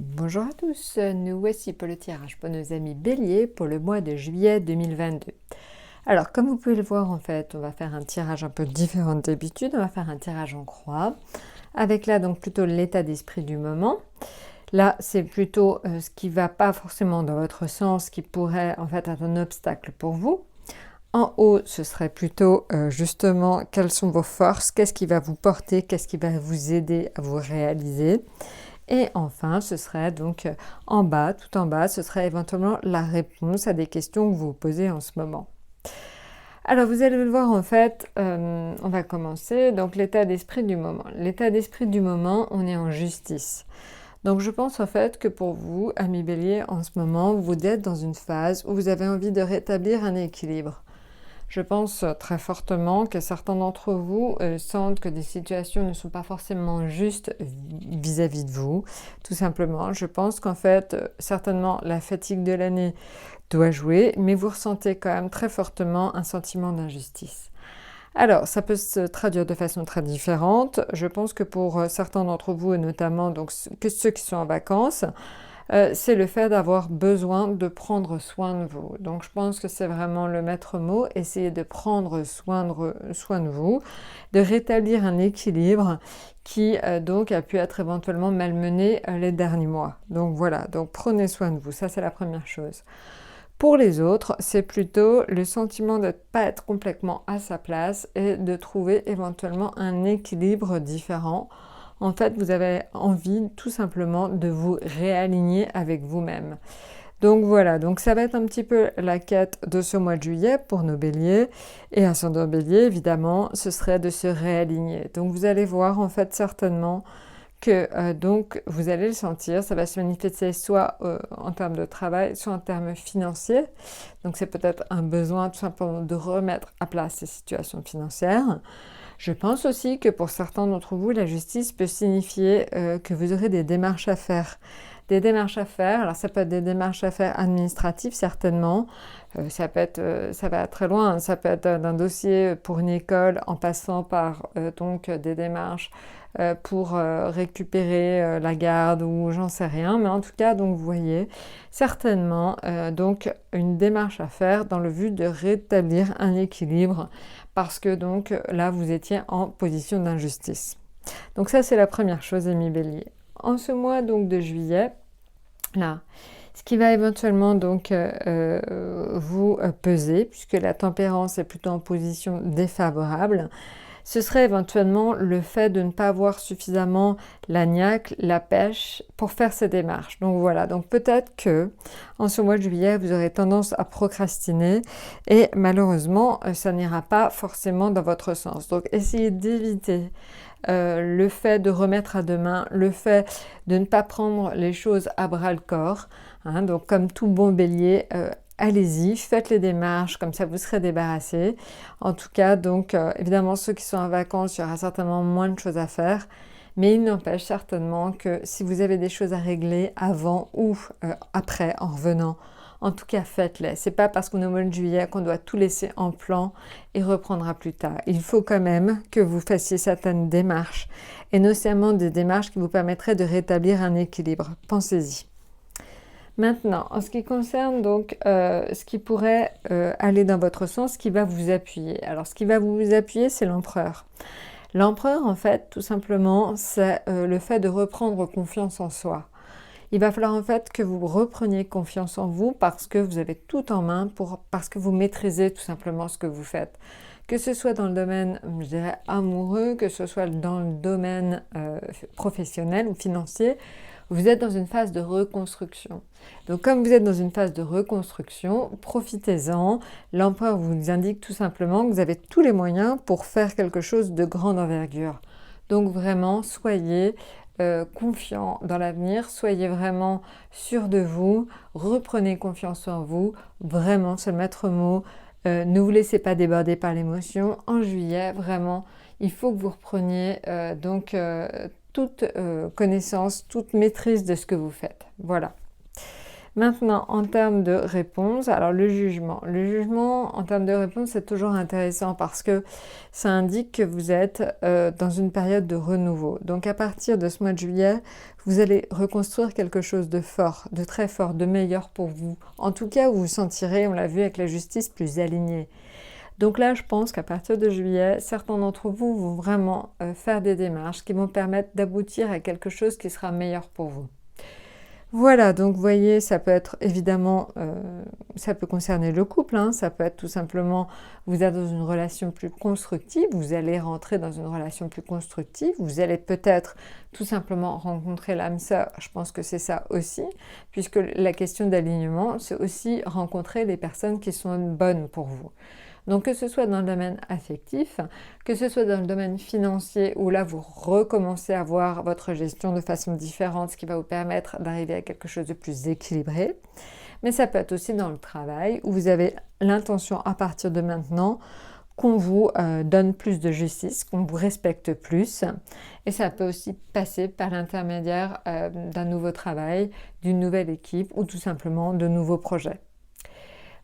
Bonjour à tous, nous voici pour le tirage pour nos amis Bélier pour le mois de juillet 2022. Alors comme vous pouvez le voir en fait, on va faire un tirage un peu différent d'habitude, on va faire un tirage en croix, avec là donc plutôt l'état d'esprit du moment. Là c'est plutôt ce qui ne va pas forcément dans votre sens, qui pourrait en fait être un obstacle pour vous. En haut, ce serait plutôt justement quelles sont vos forces, qu'est-ce qui va vous porter, qu'est-ce qui va vous aider à vous réaliser. Et enfin, ce serait donc en bas, tout en bas, ce serait éventuellement la réponse à des questions que vous vous posez en ce moment. Alors, vous allez le voir en fait, on va commencer. Donc, l'état d'esprit du moment. L'état d'esprit du moment, on est en justice. Donc, je pense en fait que pour vous, amis Bélier, en ce moment, vous êtes dans une phase où vous avez envie de rétablir un équilibre. Je pense très fortement que certains d'entre vous sentent que des situations ne sont pas forcément justes vis-à-vis de vous. Tout simplement, je pense qu'en fait, certainement, la fatigue de l'année doit jouer, mais vous ressentez quand même très fortement un sentiment d'injustice. Alors, ça peut se traduire de façon très différente. Je pense que pour certains d'entre vous, et notamment donc, que ceux qui sont en vacances, c'est le fait d'avoir besoin de prendre soin de vous. Donc je pense que c'est vraiment le maître mot, essayer de prendre soin de vous, de rétablir un équilibre qui donc a pu être éventuellement malmené les derniers mois. Donc voilà, donc prenez soin de vous, ça c'est la première chose. Pour les autres, c'est plutôt le sentiment de ne pas être complètement à sa place et de trouver éventuellement un équilibre différent. En fait, vous avez envie tout simplement de vous réaligner avec vous-même. Donc voilà, donc ça va être un petit peu la quête de ce mois de juillet pour nos béliers. Et ascendant bélier, évidemment, ce serait de se réaligner. Donc vous allez voir en fait certainement que donc vous allez le sentir, ça va se manifester soit en termes de travail, soit en termes financiers. Donc c'est peut-être un besoin tout simplement de remettre à plat ces situations financières. Je pense aussi que pour certains d'entre vous, la justice peut signifier que vous aurez des démarches à faire. Des démarches à faire, alors ça peut être des démarches à faire administratives certainement, ça va très loin, hein. Ça peut être d'un dossier pour une école en passant par donc des démarches pour récupérer la garde ou j'en sais rien, mais en tout cas donc vous voyez certainement donc une démarche à faire dans le but de rétablir un équilibre parce que donc là vous étiez en position d'injustice. Donc ça c'est la première chose, amis Bélier. En ce mois donc de juillet, là, ce qui va éventuellement donc vous peser, puisque la tempérance est plutôt en position défavorable, ce serait éventuellement le fait de ne pas avoir suffisamment la niaque, la pêche pour faire ces démarches. Donc voilà, donc peut-être que en ce mois de juillet, vous aurez tendance à procrastiner et malheureusement, ça n'ira pas forcément dans votre sens. Donc essayez d'éviter le fait de remettre à demain, le fait de ne pas prendre les choses à bras le corps. Hein, donc comme tout bon bélier, allez-y, faites les démarches, comme ça vous serez débarrassés. En tout cas, donc évidemment, ceux qui sont en vacances, il y aura certainement moins de choses à faire. Mais il n'empêche certainement que si vous avez des choses à régler avant ou après, en revenant, en tout cas faites-les. C'est pas parce qu'on est au mois de juillet qu'on doit tout laisser en plan et reprendra plus tard. Il faut quand même que vous fassiez certaines démarches, et notamment des démarches qui vous permettraient de rétablir un équilibre. Pensez-y. Maintenant, en ce qui concerne donc ce qui pourrait aller dans votre sens, ce qui va vous appuyer. Alors, ce qui va vous appuyer, c'est l'empereur. L'empereur, en fait, tout simplement, c'est le fait de reprendre confiance en soi. Il va falloir en fait que vous repreniez confiance en vous parce que vous avez tout en main, parce que vous maîtrisez tout simplement ce que vous faites. Que ce soit dans le domaine, je dirais, amoureux, que ce soit dans le domaine professionnel ou financier, vous êtes dans une phase de reconstruction. Donc comme vous êtes dans une phase de reconstruction, profitez-en. L'empereur vous indique tout simplement que vous avez tous les moyens pour faire quelque chose de grande envergure. Donc vraiment, soyez confiant dans l'avenir, soyez vraiment sûr de vous, reprenez confiance en vous, vraiment c'est le maître mot, ne vous laissez pas déborder par l'émotion. En juillet, vraiment, il faut que vous repreniez toute connaissance, toute maîtrise de ce que vous faites. Voilà. Maintenant, en termes de réponse, alors le jugement. Le jugement, en termes de réponse, c'est toujours intéressant parce que ça indique que vous êtes dans une période de renouveau. Donc à partir de ce mois de juillet, vous allez reconstruire quelque chose de fort, de très fort, de meilleur pour vous. En tout cas, vous vous sentirez, on l'a vu avec la justice, plus aligné. Donc là, je pense qu'à partir de juillet, certains d'entre vous vont vraiment faire des démarches qui vont permettre d'aboutir à quelque chose qui sera meilleur pour vous. Voilà, donc vous voyez, ça peut être évidemment, ça peut concerner le couple, hein, ça peut être tout simplement, vous êtes dans une relation plus constructive, vous allez rentrer dans une relation plus constructive, vous allez peut-être tout simplement rencontrer l'âme sœur, je pense que c'est ça aussi, puisque la question d'alignement, c'est aussi rencontrer les personnes qui sont bonnes pour vous. Donc que ce soit dans le domaine affectif, que ce soit dans le domaine financier, où là vous recommencez à voir votre gestion de façon différente, ce qui va vous permettre d'arriver à quelque chose de plus équilibré. Mais ça peut être aussi dans le travail, où vous avez l'intention à partir de maintenant qu'on vous donne plus de justice, qu'on vous respecte plus. Et ça peut aussi passer par l'intermédiaire d'un nouveau travail, d'une nouvelle équipe ou tout simplement de nouveaux projets.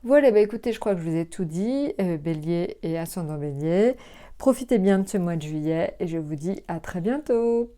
Voilà, bah écoutez, je crois que je vous ai tout dit, Bélier et ascendant Bélier. Profitez bien de ce mois de juillet et je vous dis à très bientôt.